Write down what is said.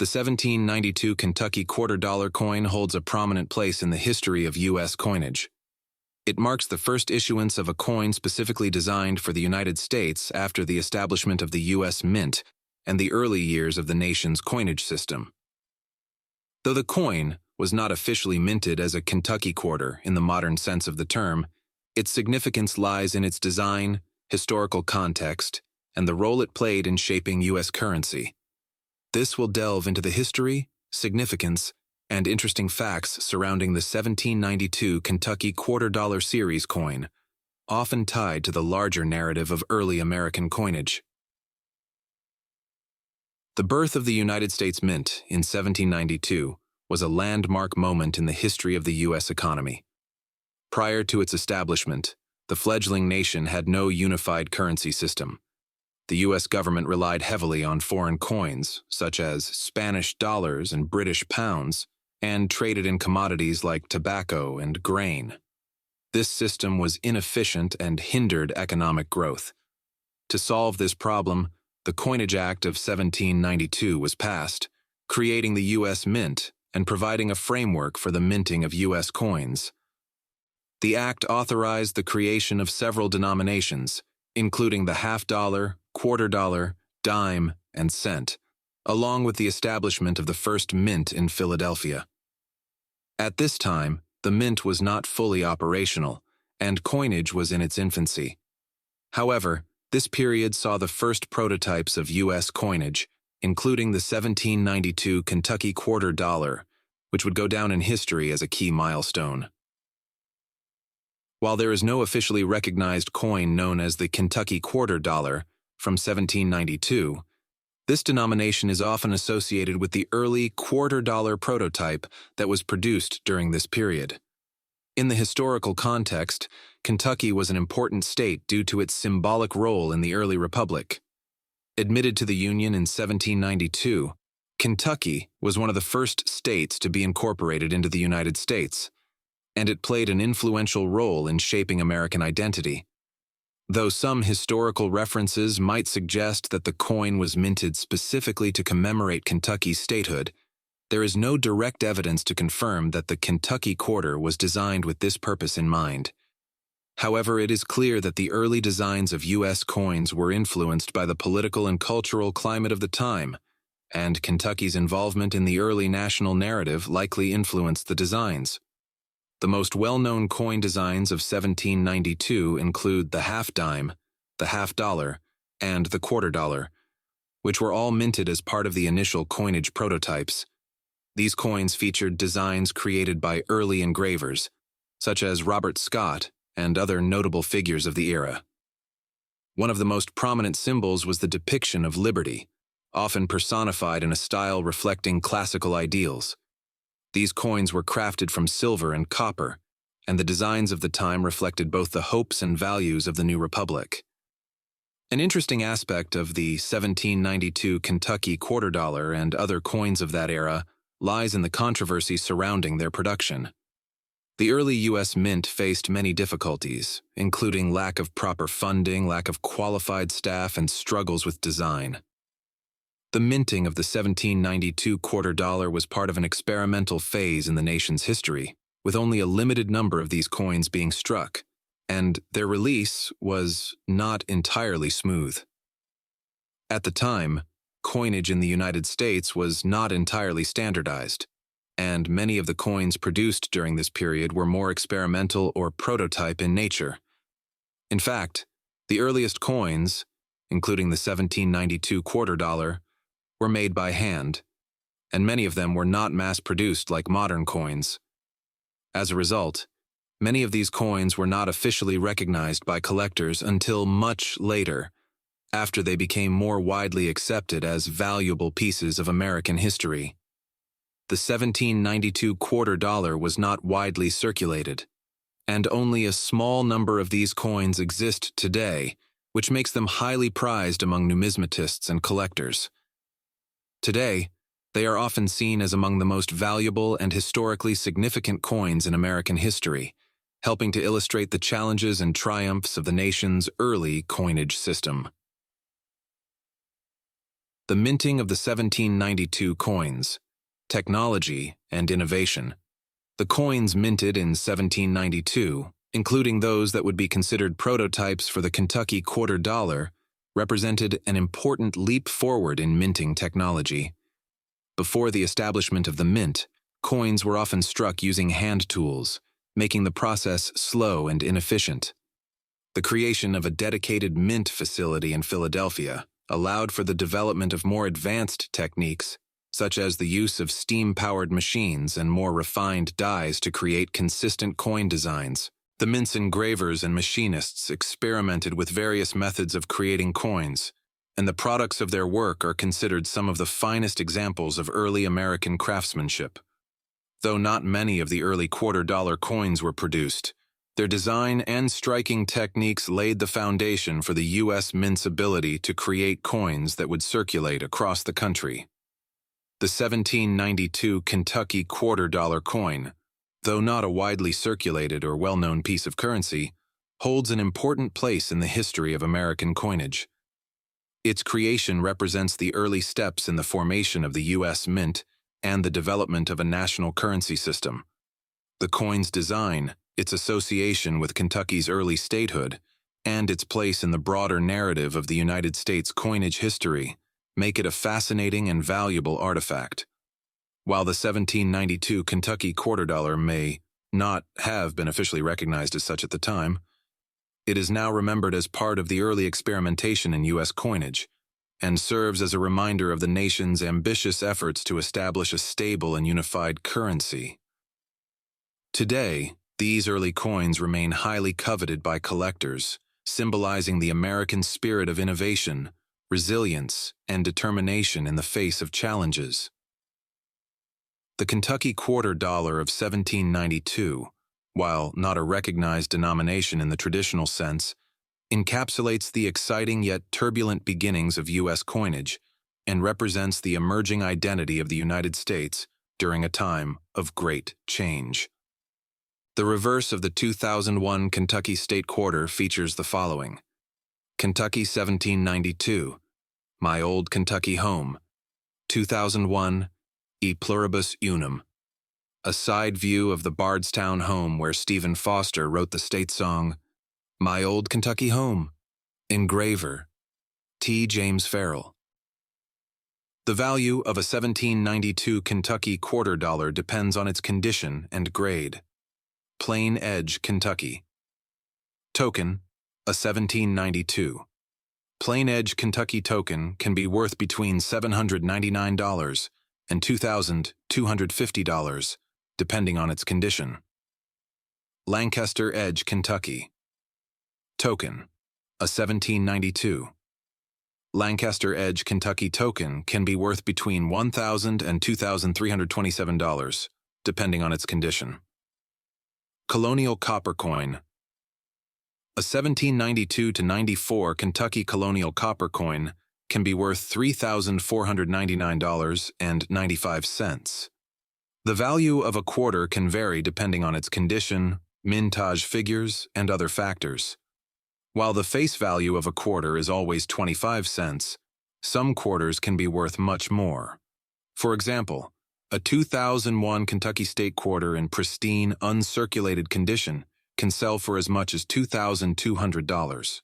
The 1792 Kentucky $quarter coin holds a prominent place in the history of U.S. coinage. It marks the first issuance of a coin specifically designed for the United States after the establishment of the U.S. Mint and the early years of the nation's coinage system. Though the coin was not officially minted as a Kentucky quarter in the modern sense of the term, its significance lies in its design, historical context, and the role it played in shaping U.S. currency. This will delve into the history, significance, and interesting facts surrounding the 1792 Kentucky $quarter series coin, often tied to the larger narrative of early American coinage. The birth of the United States Mint in 1792 was a landmark moment in the history of the U.S. economy. Prior to its establishment, the fledgling nation had no unified currency system. The U.S. government relied heavily on foreign coins, such as Spanish dollars and British pounds, and traded in commodities like tobacco and grain. This system was inefficient and hindered economic growth. To solve this problem, the Coinage Act of 1792 was passed, creating the U.S. Mint and providing a framework for the minting of U.S. coins. The act authorized the creation of several denominations, including the half-dollar, quarter-dollar, dime, and cent, along with the establishment of the first mint in Philadelphia. At this time, the mint was not fully operational, and coinage was in its infancy. However, this period saw the first prototypes of U.S. coinage, including the 1792 Kentucky $quarter, which would go down in history as a key milestone. While there is no officially recognized coin known as the Kentucky $quarter from 1792, this denomination is often associated with the early $quarter prototype that was produced during this period. In the historical context, Kentucky was an important state due to its symbolic role in the early republic. Admitted to the Union in 1792, Kentucky was one of the first states to be incorporated into the United States, and it played an influential role in shaping American identity. Though some historical references might suggest that the coin was minted specifically to commemorate Kentucky's statehood, there is no direct evidence to confirm that the Kentucky quarter was designed with this purpose in mind. However, it is clear that the early designs of U.S. coins were influenced by the political and cultural climate of the time, and Kentucky's involvement in the early national narrative likely influenced the designs. The most well-known coin designs of 1792 include the half-dime, the half-dollar, and the $quarter, which were all minted as part of the initial coinage prototypes. These coins featured designs created by early engravers, such as Robert Scott and other notable figures of the era. One of the most prominent symbols was the depiction of liberty, often personified in a style reflecting classical ideals. These coins were crafted from silver and copper, and the designs of the time reflected both the hopes and values of the new republic. An interesting aspect of the 1792 Kentucky $quarter and other coins of that era lies in the controversy surrounding their production. The early U.S. Mint faced many difficulties, including lack of proper funding, lack of qualified staff, and struggles with design. The minting of the 1792 $quarter was part of an experimental phase in the nation's history, with only a limited number of these coins being struck, and their release was not entirely smooth. At the time, coinage in the United States was not entirely standardized, and many of the coins produced during this period were more experimental or prototype in nature. In fact, the earliest coins, including the 1792 $quarter, were made by hand, and many of them were not mass-produced like modern coins. As a result, many of these coins were not officially recognized by collectors until much later, after they became more widely accepted as valuable pieces of American history. The 1792 $quarter was not widely circulated, and only a small number of these coins exist today, which makes them highly prized among numismatists and collectors. Today, they are often seen as among the most valuable and historically significant coins in American history, helping to illustrate the challenges and triumphs of the nation's early coinage system. The minting of the 1792 coins, technology and innovation. The coins minted in 1792, including those that would be considered prototypes for the Kentucky quarter dollar, represented an important leap forward in minting technology. Before the establishment of the mint, coins were often struck using hand tools, making the process slow and inefficient. The creation of a dedicated mint facility in Philadelphia allowed for the development of more advanced techniques, such as the use of steam-powered machines and more refined dies to create consistent coin designs. The mint's engravers and machinists experimented with various methods of creating coins, and the products of their work are considered some of the finest examples of early American craftsmanship. Though not many of the early quarter-dollar coins were produced, their design and striking techniques laid the foundation for the U.S. Mint's ability to create coins that would circulate across the country. The 1792 Kentucky quarter-dollar coin, though not a widely circulated or well-known piece of currency, holds an important place in the history of American coinage. Its creation represents the early steps in the formation of the U.S. Mint and the development of a national currency system. The coin's design, its association with Kentucky's early statehood, and its place in the broader narrative of the United States coinage history make it a fascinating and valuable artifact. While the 1792 Kentucky quarter dollar may not have been officially recognized as such at the time, it is now remembered as part of the early experimentation in U.S. coinage and serves as a reminder of the nation's ambitious efforts to establish a stable and unified currency. Today, these early coins remain highly coveted by collectors, symbolizing the American spirit of innovation, resilience, and determination in the face of challenges. The Kentucky quarter dollar of 1792, while not a recognized denomination in the traditional sense, encapsulates the exciting yet turbulent beginnings of U.S. coinage and represents the emerging identity of the United States during a time of great change. The reverse of the 2001 Kentucky State Quarter features the following: Kentucky 1792, My Old Kentucky Home, 2001, E Pluribus Unum, a side view of the Bardstown home where Stephen Foster wrote the state song, My Old Kentucky Home, engraver, T. James Farrell. The value of a 1792 Kentucky quarter dollar depends on its condition and grade. Plain Edge, Kentucky. Token, a 1792. Plain Edge Kentucky token can be worth between $799 and $2,250, depending on its condition. Lancaster Edge, Kentucky. Token, a 1792. Lancaster Edge Kentucky token can be worth between $1,000 and $2,327, depending on its condition. Colonial Copper Coin. A 1792-94 Kentucky colonial copper coin can be worth $3,499.95. The value of a quarter can vary depending on its condition, mintage figures, and other factors. While the face value of a quarter is always 25 cents, some quarters can be worth much more. For example, a 2001 Kentucky State Quarter in pristine, uncirculated condition can sell for as much as $2,200.